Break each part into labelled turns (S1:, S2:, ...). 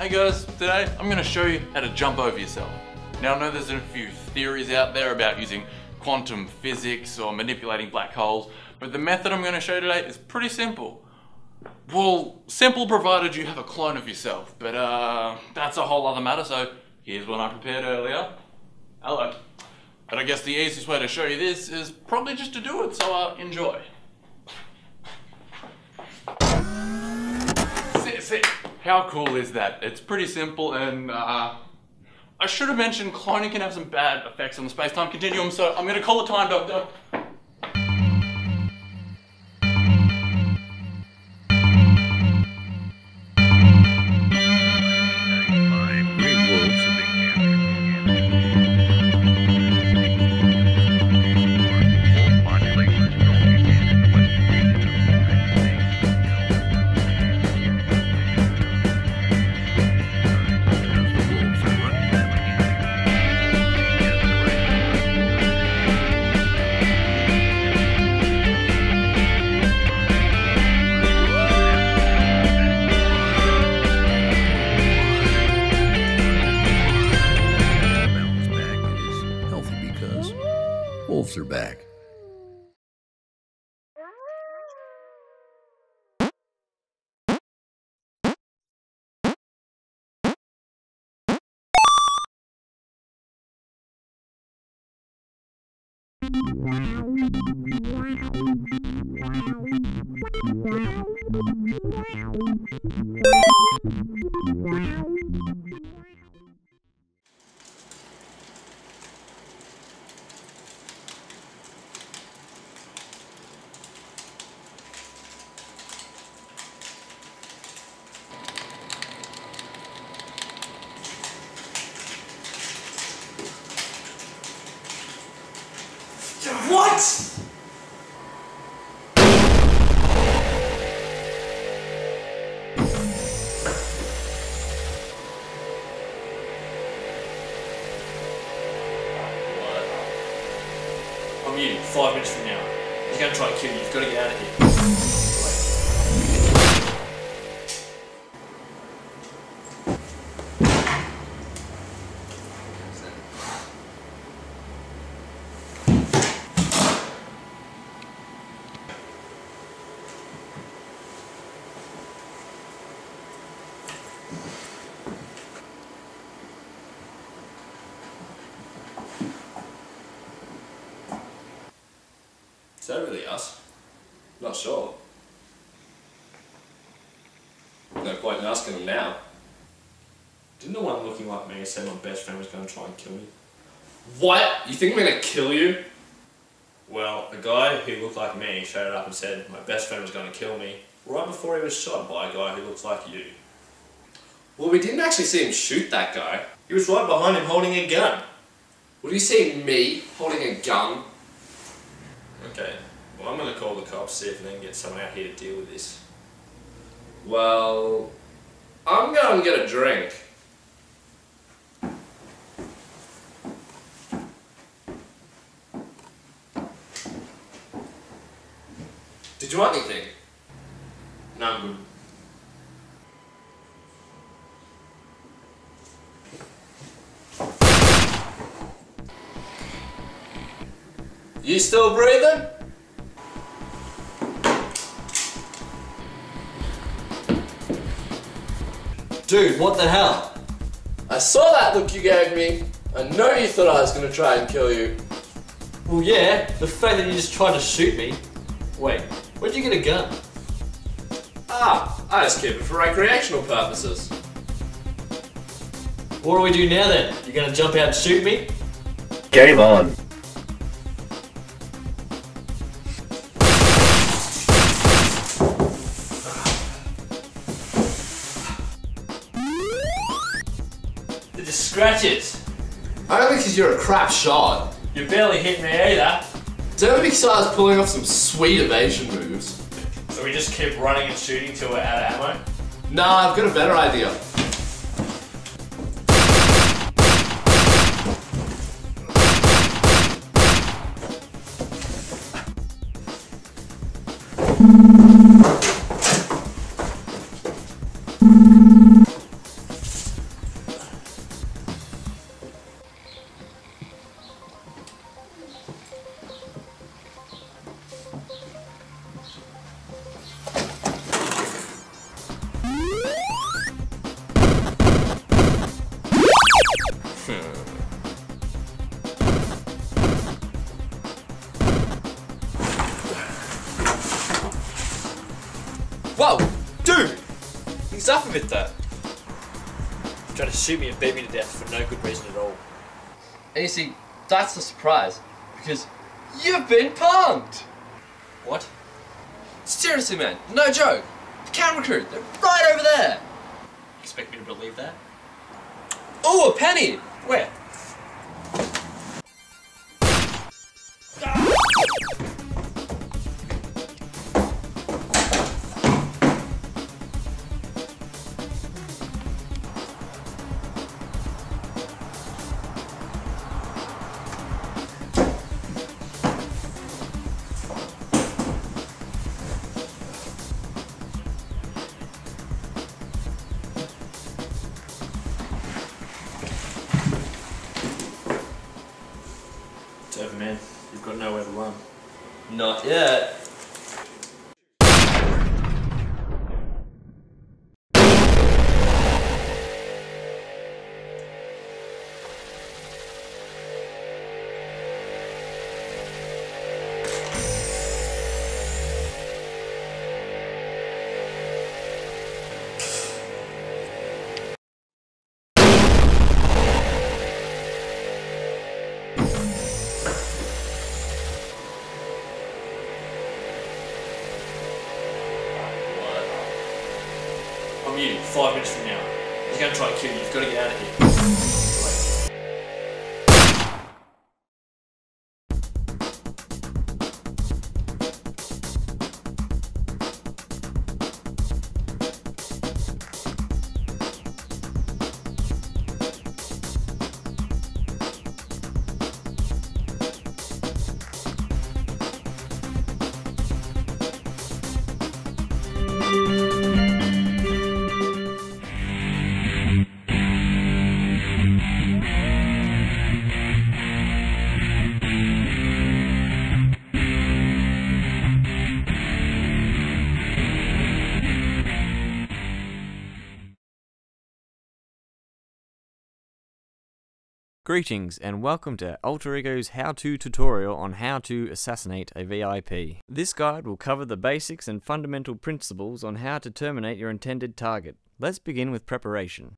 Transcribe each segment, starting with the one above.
S1: Hey guys, today I'm going to show you how to jump over yourself. Now I know there's a few theories out there about using quantum physics or manipulating black holes, but the method I'm going to show you today is pretty simple. Well, simple provided you have a clone of yourself, but that's a whole other matter, so here's one I prepared earlier. Hello. But I guess the easiest way to show you this is probably just to do it, so enjoy. Sit. How cool is that? It's pretty simple, and I should have mentioned cloning can have some bad effects on the space-time continuum, so I'm going to call a time doctor.
S2: Wolves are back.
S3: What? I'm you 5 minutes from now. He's gonna try and kill you. You've got to get out of here. Is that really us? Not sure. No point in asking them now. Didn't the one looking like me say my best friend was going to try and kill me? What? You think I'm going to kill you? Well, the guy who looked like me showed up and said my best friend was going to kill me right before he was shot by a guy who looks like you. Well, we didn't actually see him shoot that guy. He was right behind him holding a gun. What do you see me holding a gun? Okay, well I'm going to call the cops, see if they can get someone out here to deal with this. Well, I'm going to get a drink. Did you want anything? No, I'm good. You still breathing?
S4: Dude, what the hell?
S3: I saw that look you gave me. I know you thought I was going to try and kill you.
S4: Well, yeah, the fact that you just tried to shoot me. Wait, where'd you get a gun?
S3: Ah, I just keep it for recreational purposes.
S4: What do we do now then? You gonna jump out and shoot me?
S2: Game on.
S4: They're just scratches.
S3: Only because you're a crap shot.
S4: You barely hit me either.
S3: Don't because I was pulling off some sweet evasion moves.
S4: So we just keep running and shooting till we're out of ammo?
S3: Nah, I've got a better idea.
S4: Quit that. Trying to shoot me and beat me to death for no good reason at all.
S5: And you see, that's the surprise, because you've been punked!
S4: What?
S5: Seriously, man, no joke. The camera crew, they're right over there.
S4: Expect me to believe that?
S5: Oh, a penny!
S4: Where?
S3: It's over, man. You've got nowhere to run.
S5: Not yet.
S4: I'm you, 5 minutes from now. He's going to try and kill you. You've got to get out of here.
S6: Greetings and welcome to Alter Ego's how-to tutorial on how to assassinate a VIP. This guide will cover the basics and fundamental principles on how to terminate your intended target. Let's begin with preparation.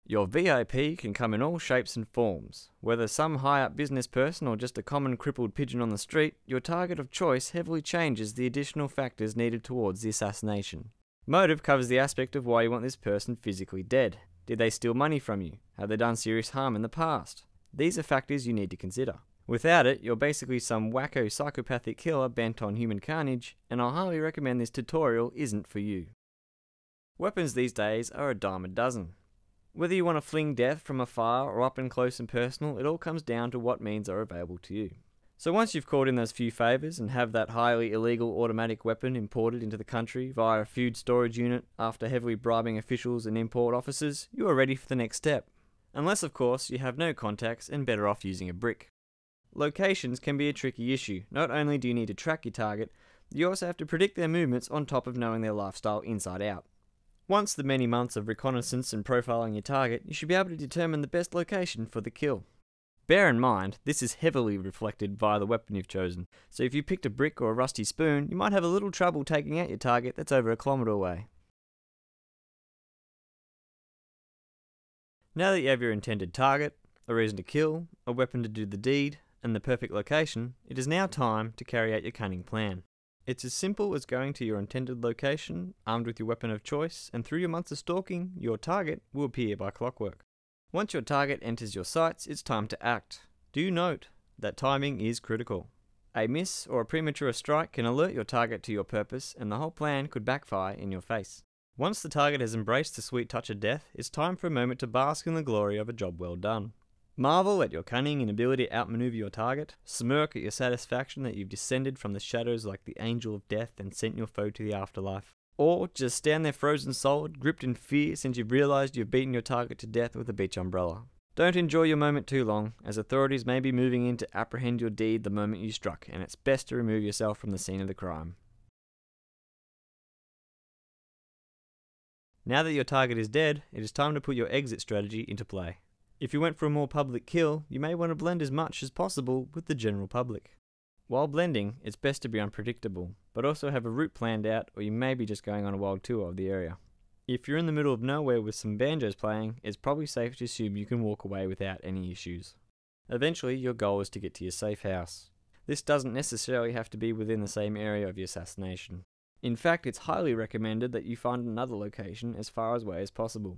S6: Your VIP can come in all shapes and forms. Whether some high-up business person or just a common crippled pigeon on the street, your target of choice heavily changes the additional factors needed towards the assassination. Motive covers the aspect of why you want this person physically dead. Did they steal money from you? Have they done serious harm in the past? These are factors you need to consider. Without it, you're basically some wacko psychopathic killer bent on human carnage, and I highly recommend this tutorial isn't for you. Weapons these days are a dime a dozen. Whether you want to fling death from afar or up and close and personal, it all comes down to what means are available to you. So once you've called in those few favours and have that highly illegal automatic weapon imported into the country via a food storage unit after heavily bribing officials and import officers, you are ready for the next step. Unless of course you have no contacts and better off using a brick. Locations can be a tricky issue. Not only do you need to track your target, you also have to predict their movements on top of knowing their lifestyle inside out. Once the many months of reconnaissance and profiling your target, you should be able to determine the best location for the kill. Bear in mind, this is heavily reflected via the weapon you've chosen, so if you picked a brick or a rusty spoon, you might have a little trouble taking out your target that's over a kilometre away. Now that you have your intended target, a reason to kill, a weapon to do the deed, and the perfect location, it is now time to carry out your cunning plan. It's as simple as going to your intended location, armed with your weapon of choice, and through your months of stalking, your target will appear by clockwork. Once your target enters your sights, it's time to act. Do note that timing is critical. A miss or a premature strike can alert your target to your purpose, and the whole plan could backfire in your face. Once the target has embraced the sweet touch of death, it's time for a moment to bask in the glory of a job well done. Marvel at your cunning and ability to outmaneuver your target, smirk at your satisfaction that you've descended from the shadows like the angel of death and sent your foe to the afterlife. Or just stand there frozen solid, gripped in fear since you've realised you've beaten your target to death with a beach umbrella. Don't enjoy your moment too long, as authorities may be moving in to apprehend your deed the moment you struck, and it's best to remove yourself from the scene of the crime. Now that your target is dead, it is time to put your exit strategy into play. If you went for a more public kill, you may want to blend as much as possible with the general public. While blending, it's best to be unpredictable, but also have a route planned out, or you may be just going on a wild tour of the area. If you're in the middle of nowhere with some banjos playing, it's probably safe to assume you can walk away without any issues. Eventually, your goal is to get to your safe house. This doesn't necessarily have to be within the same area of your assassination. In fact, it's highly recommended that you find another location as far away as possible.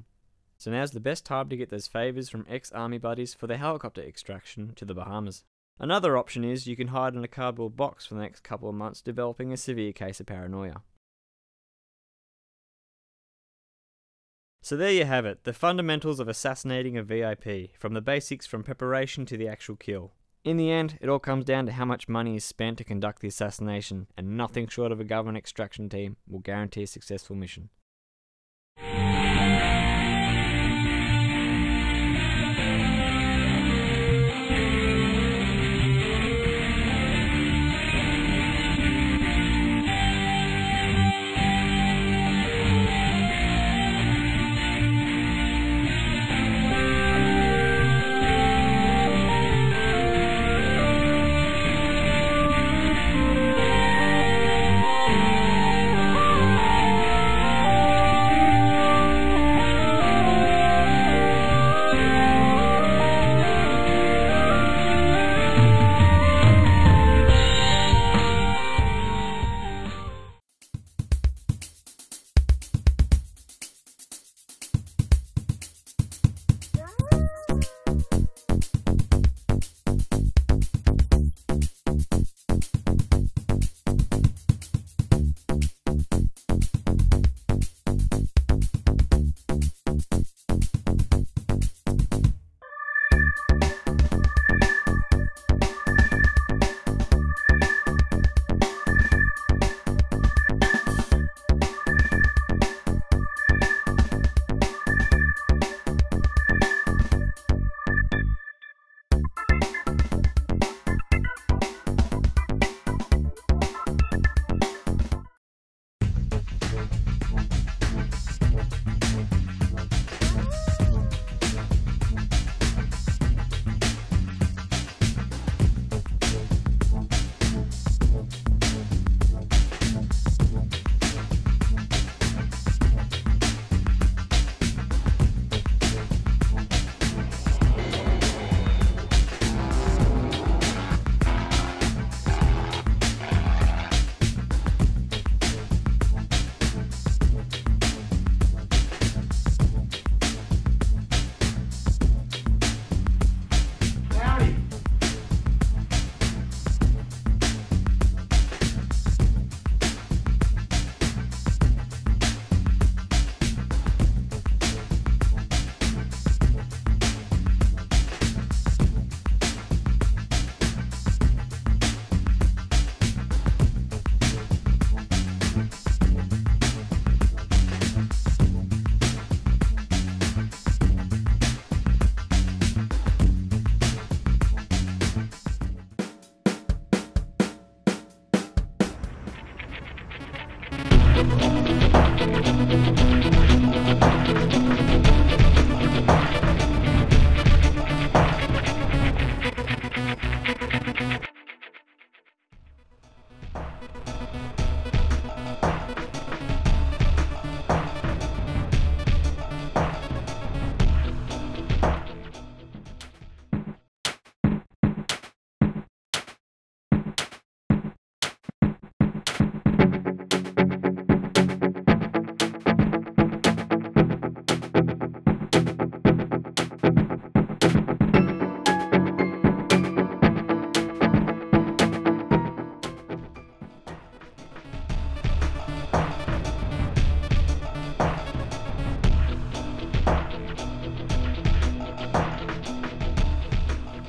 S6: So now's the best time to get those favours from ex-army buddies for the helicopter extraction to the Bahamas. Another option is you can hide in a cardboard box for the next couple of months, developing a severe case of paranoia. So there you have it, the fundamentals of assassinating a VIP, from the basics from preparation to the actual kill. In the end, it all comes down to how much money is spent to conduct the assassination, and nothing short of a government extraction team will guarantee a successful mission.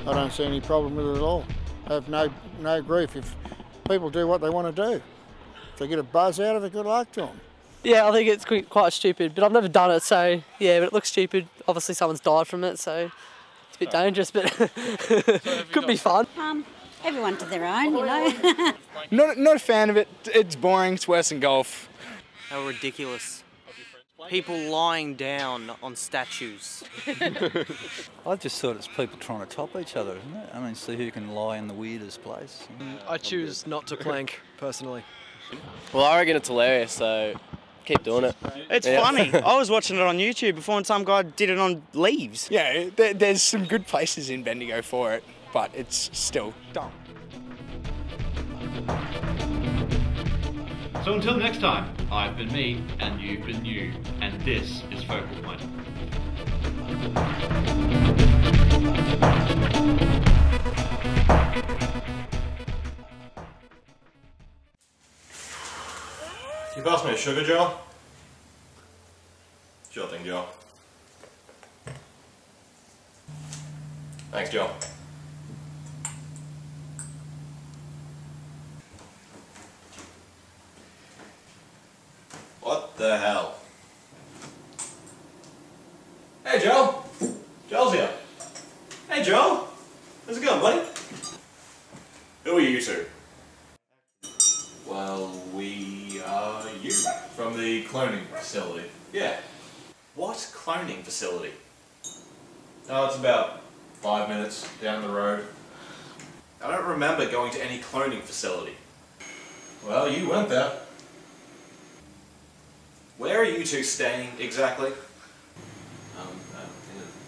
S7: I don't see any problem with it at all. I have no grief if people do what they want to do. If they get a buzz out of it, good luck to them.
S8: Yeah, I think it's quite stupid, but I've never done it, so yeah, but it looks stupid. Obviously someone's died from it, so it's a bit dangerous, but could be fun.
S9: Everyone to their own, you know.
S10: Not a fan of it. It's boring. It's worse than golf.
S11: How ridiculous.
S10: people lying down on statues.
S11: I just thought it's people trying to top each other, isn't it? I mean, see who can lie in the weirdest place.
S12: I choose not to plank, personally.
S5: Well, I reckon it's hilarious, so keep doing it.
S10: It's funny. I was watching it on YouTube before and some guy did it on leaves.
S13: Yeah, there's some good places in Bendigo for it, but it's still dumb.
S14: So until next time, I've been me and you've been you, and this is Focal Point.
S15: Can you pass me a sugar, Joel? Sure thing, Joel. Thanks, Joel. What the hell? Hey, Joel! Joel's here. Hey, Joel! How's it going, buddy? Who are you two? Well, we are you. From the cloning facility. Yeah. What cloning facility? Oh, it's about 5 minutes down the road. I don't remember going to any cloning facility. Well, you went there. Where are you two staying exactly?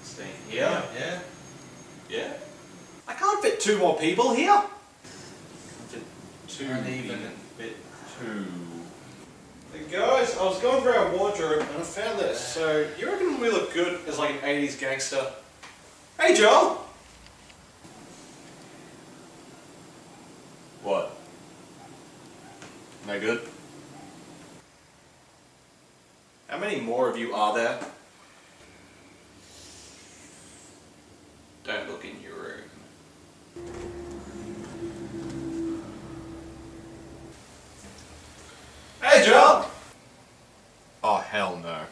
S15: Staying here? Yeah. I can't fit 2 more people here. Two even fit 2. Hey guys, I was going through our wardrobe and I found this. So, you reckon we look good as like an 80s gangster? Hey Joel! What? No good? How many more of you are there? Don't look in your room. Hey, Joel! Oh, hell no.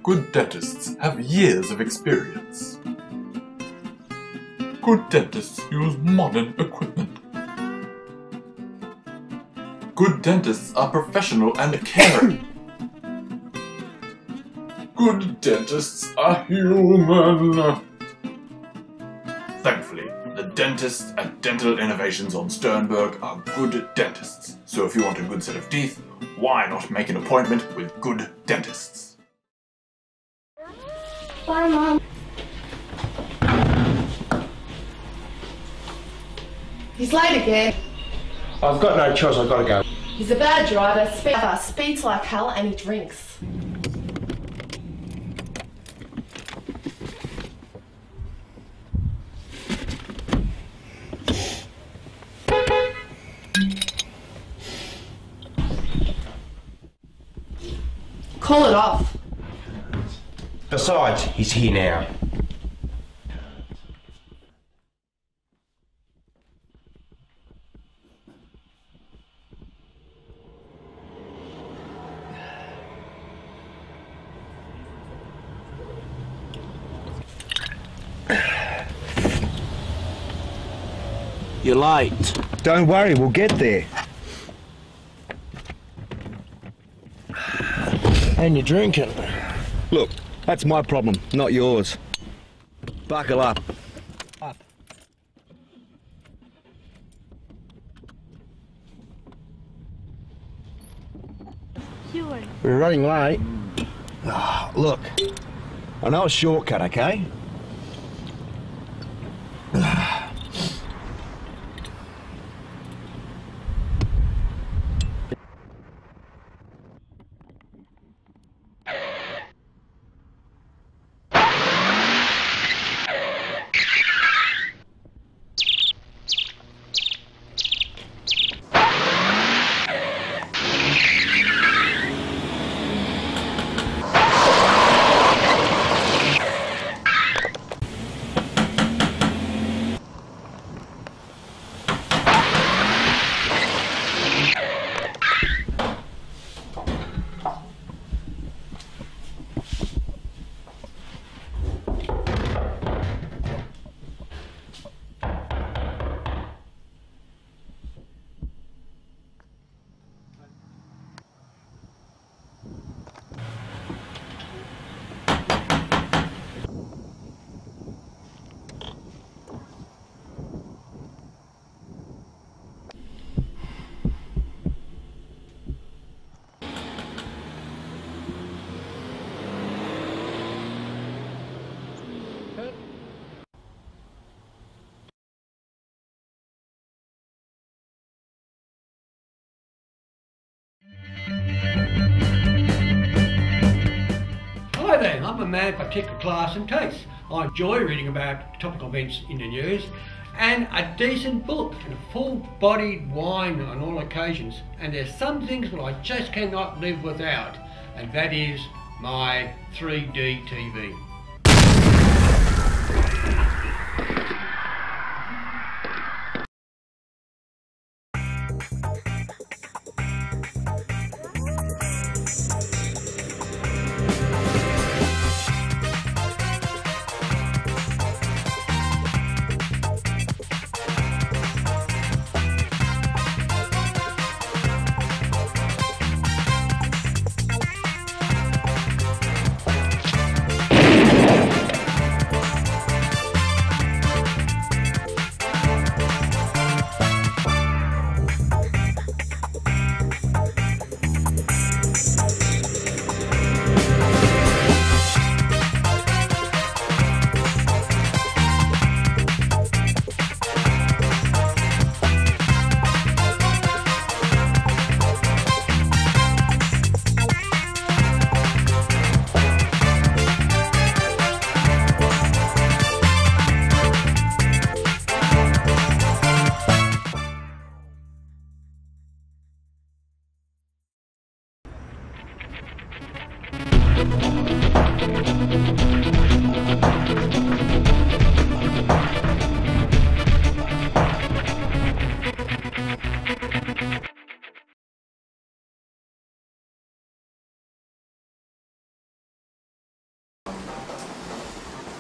S1: Good dentists have years of experience. Good dentists use modern equipment. Good dentists are professional and caring. Good dentists are human. Thankfully, the dentists at Dental Innovations on Sternberg are good dentists. So if you want a good set of teeth, why not make an appointment with good dentists?
S16: Bye, Mom.
S17: He's late again.
S18: I've got no choice, I've got to go.
S17: He's a bad driver, speeds like hell, and he drinks. Call it off.
S18: Besides, he's here now.
S19: You're late.
S18: Don't worry, we'll get there.
S19: And you're drinking.
S18: Look, that's my problem, not yours.
S19: Buckle up.
S18: We're running late. Oh, look, I know a shortcut, okay?
S20: Hi there, I'm a man for particular class and taste. I enjoy reading about topical events in the news and a decent book and a full-bodied wine on all occasions. And there's some things that I just cannot live without, and that is my 3D TV.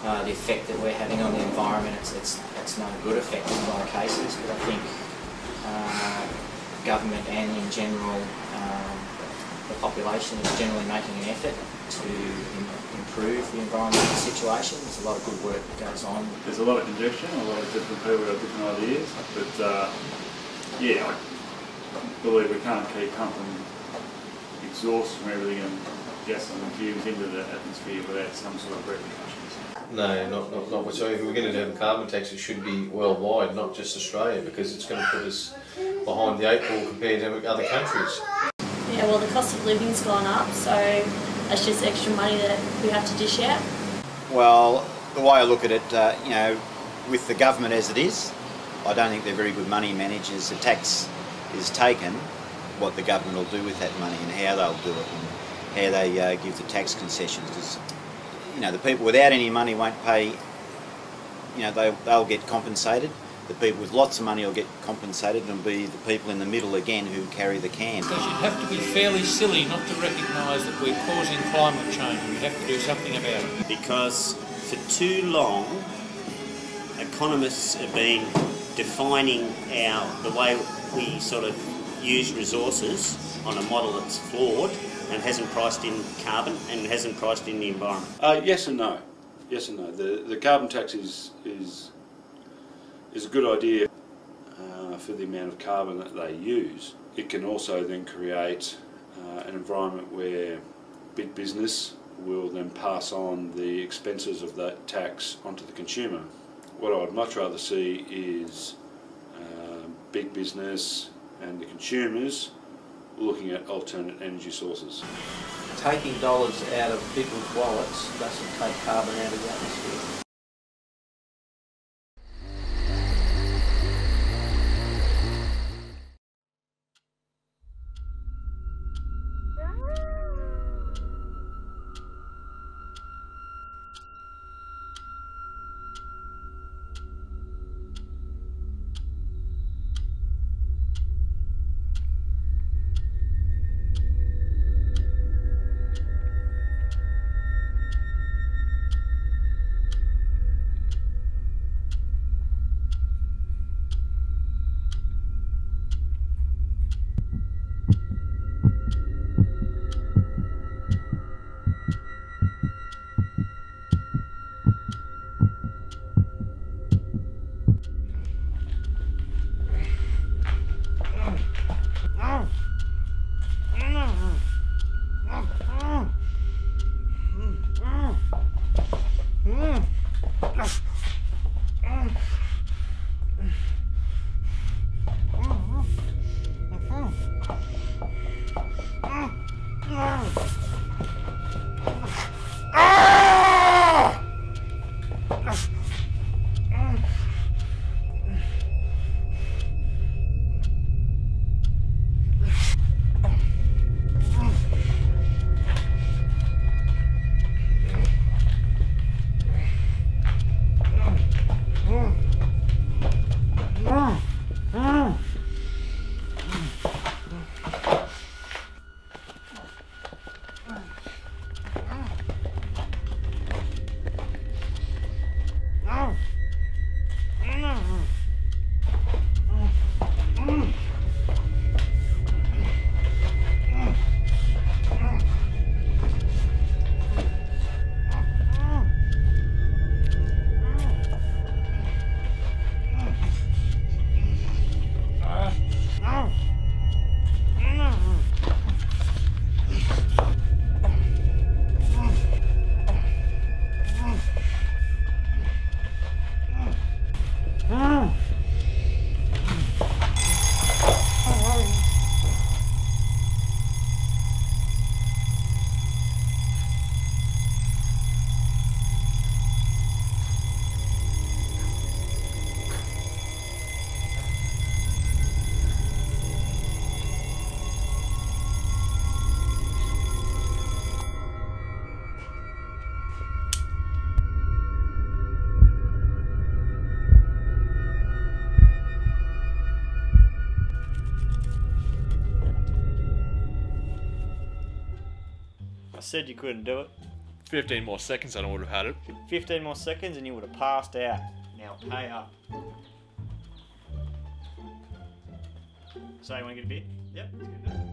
S16: the effect that we're having on the environment. It's no good effect in a lot of cases, but I think government and in general the population is generally making an effort to improve the environmental situation. There's a lot of good work that goes on.
S21: There's a lot of conjecture, a lot of different people have different ideas, but yeah, I believe we can't keep pumping exhaust from everything and gasoline and fumes into the atmosphere without some sort of repercussions.
S22: No, not whatsoever. If we're going to have a carbon tax, it should be worldwide, not just Australia, because it's going to put us behind the eight ball compared to other countries.
S23: Yeah, well, the cost of living's gone up, so that's just extra money that we have to dish out.
S24: Well, the way I look at it, you know, with the government as it is, I don't think they're very good money managers. The tax is taken, what the government will do with that money and how they'll do it and how they give the tax concessions. Because, you know, the people without any money won't pay, you know, they'll get compensated. The people with lots of money will get compensated and be the people in the middle again who carry the can.
S25: Because you'd have to be fairly silly not to recognise that we're causing climate change and we have to do something about it.
S26: Because for too long, economists have been defining the way we sort of use resources on a model that's flawed and hasn't priced in carbon and hasn't priced in the environment.
S27: Yes and no. Yes and no. The carbon tax is a good idea for the amount of carbon that they use. It can also then create an environment where big business will then pass on the expenses of that tax onto the consumer. What I would much rather see is big business and the consumers looking at alternate energy sources.
S25: Taking dollars out of people's wallets doesn't take carbon out of the atmosphere.
S28: I said you couldn't do it.
S2: 15 more seconds and I would have had it.
S3: 15 more seconds and you would have passed out. Now pay up. So you want to get a beer? Yep, let's get a beer.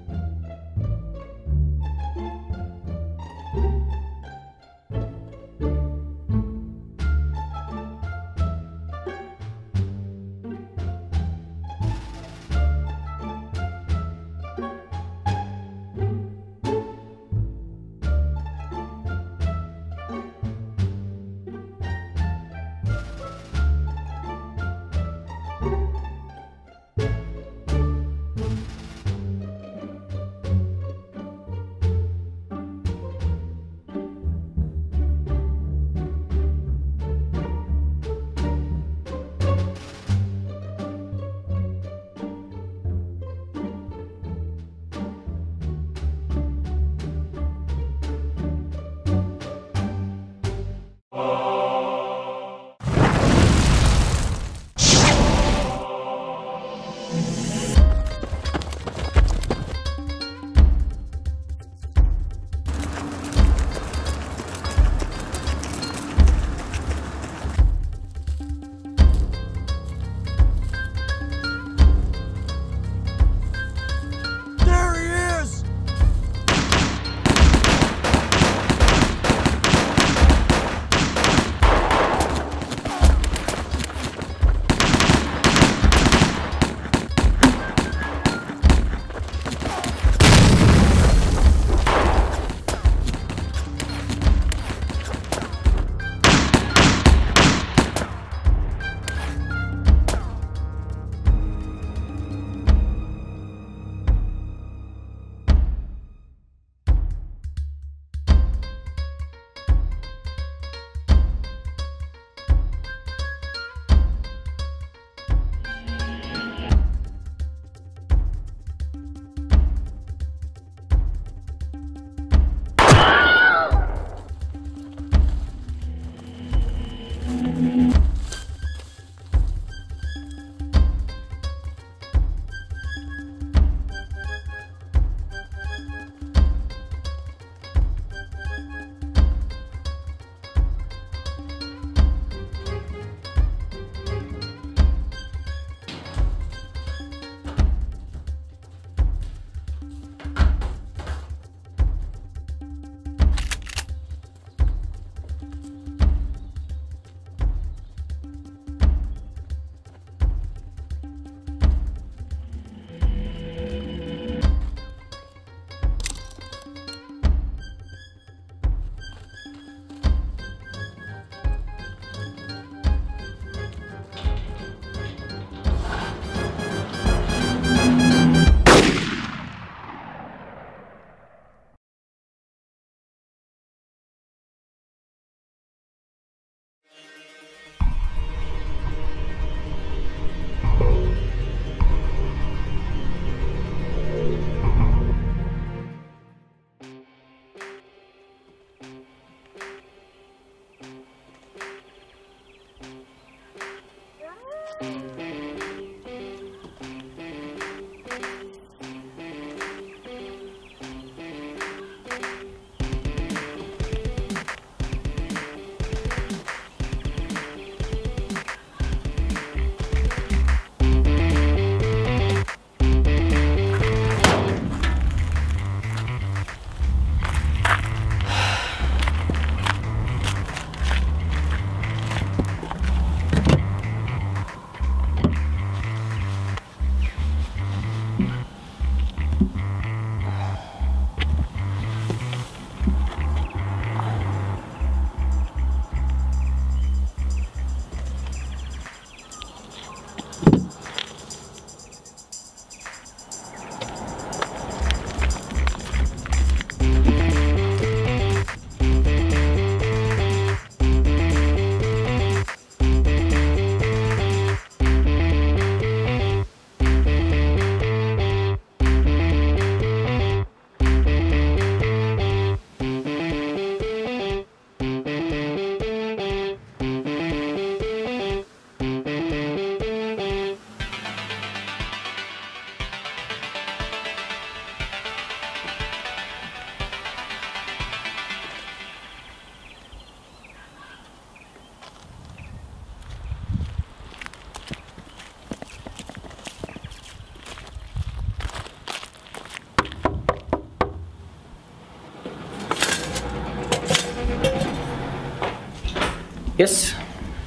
S4: Yes?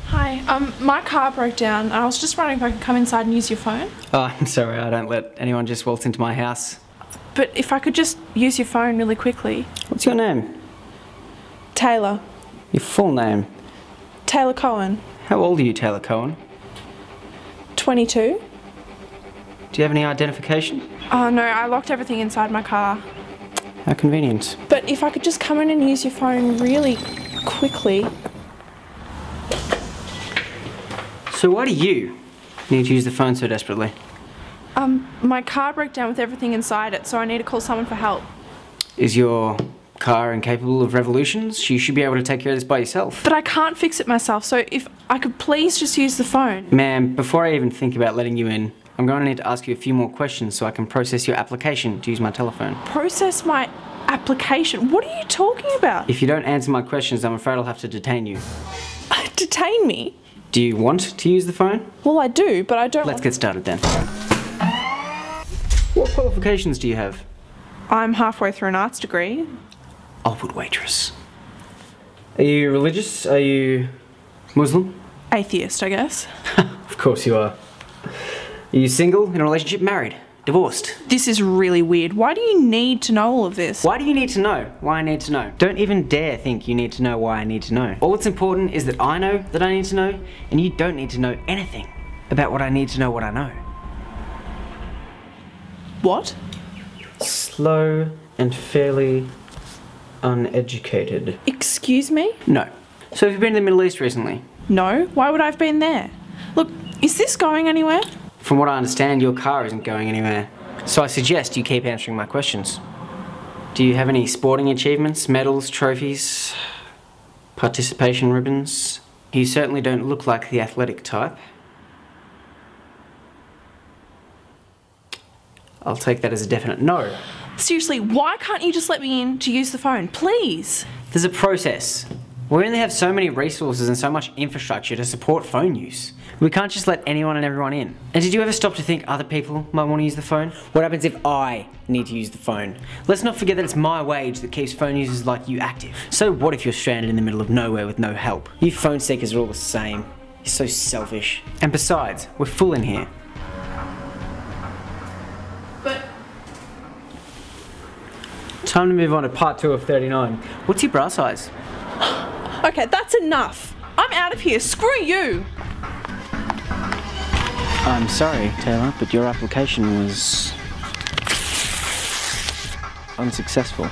S6: Hi, my car broke down and I was just wondering if I could come inside and use your phone.
S4: Oh, I'm sorry, I don't let anyone just waltz into my house.
S6: But if I could just use your phone really quickly.
S4: What's your name?
S6: Taylor.
S4: Your full name?
S6: Taylor Cohen.
S4: How old are you, Taylor Cohen?
S6: 22.
S4: Do you have any identification?
S6: Oh no, I locked everything inside my car.
S4: How convenient.
S6: But if I could just come in and use your phone really quickly.
S4: So why do you need to use the phone so desperately?
S6: My car broke down with everything inside it, so I need to call someone for help.
S4: Is your car incapable of revolutions? You should be able to take care of this by yourself.
S6: But I can't fix it myself, so if I could please just use the phone.
S4: Ma'am, before I even think about letting you in, I'm going to need to ask you a few more questions so I can process your application to use my telephone.
S6: Process my application? What are you talking about?
S4: If you don't answer my questions, I'm afraid I'll have to detain you.
S6: Detain me?
S4: Do you want to use the phone?
S6: Well, I do, but I don't
S4: Let's get started then. What qualifications do you have?
S6: I'm halfway through an arts degree.
S4: Old waitress. Are you religious? Are you Muslim?
S6: Atheist, I guess.
S4: Of course you are. Are you single, in a relationship, married, divorced?
S6: This is really weird. Why do you need to know all of this?
S4: Why do you need to know why I need to know? Don't even dare think you need to know why I need to know. All that's important is that I know that I need to know, and you don't need to know anything about what I need to know what I know.
S6: What?
S4: Slow and fairly uneducated.
S6: Excuse me?
S4: No. So have you been to the Middle East recently?
S6: No. Why would I have been there? Look, is this going anywhere?
S4: From what I understand, your car isn't going anywhere. So I suggest you keep answering my questions. Do you have any sporting achievements, medals, trophies, participation ribbons? You certainly don't look like the athletic type. I'll take that as a definite no.
S6: Seriously, why can't you just let me in to use the phone, please?
S4: There's a process. We only have so many resources and so much infrastructure to support phone use. We can't just let anyone and everyone in. And did you ever stop to think other people might want to use the phone? What happens if I need to use the phone? Let's not forget that it's my wage that keeps phone users like you active. So what if you're stranded in the middle of nowhere with no help? You phone seekers are all the same. You're so selfish. And besides, we're full in here.
S6: But...
S4: Time to move on to part 2 of 39. What's your bra size?
S6: Okay, that's enough. I'm out of here. Screw you.
S4: I'm sorry, Taylor, but your application was unsuccessful.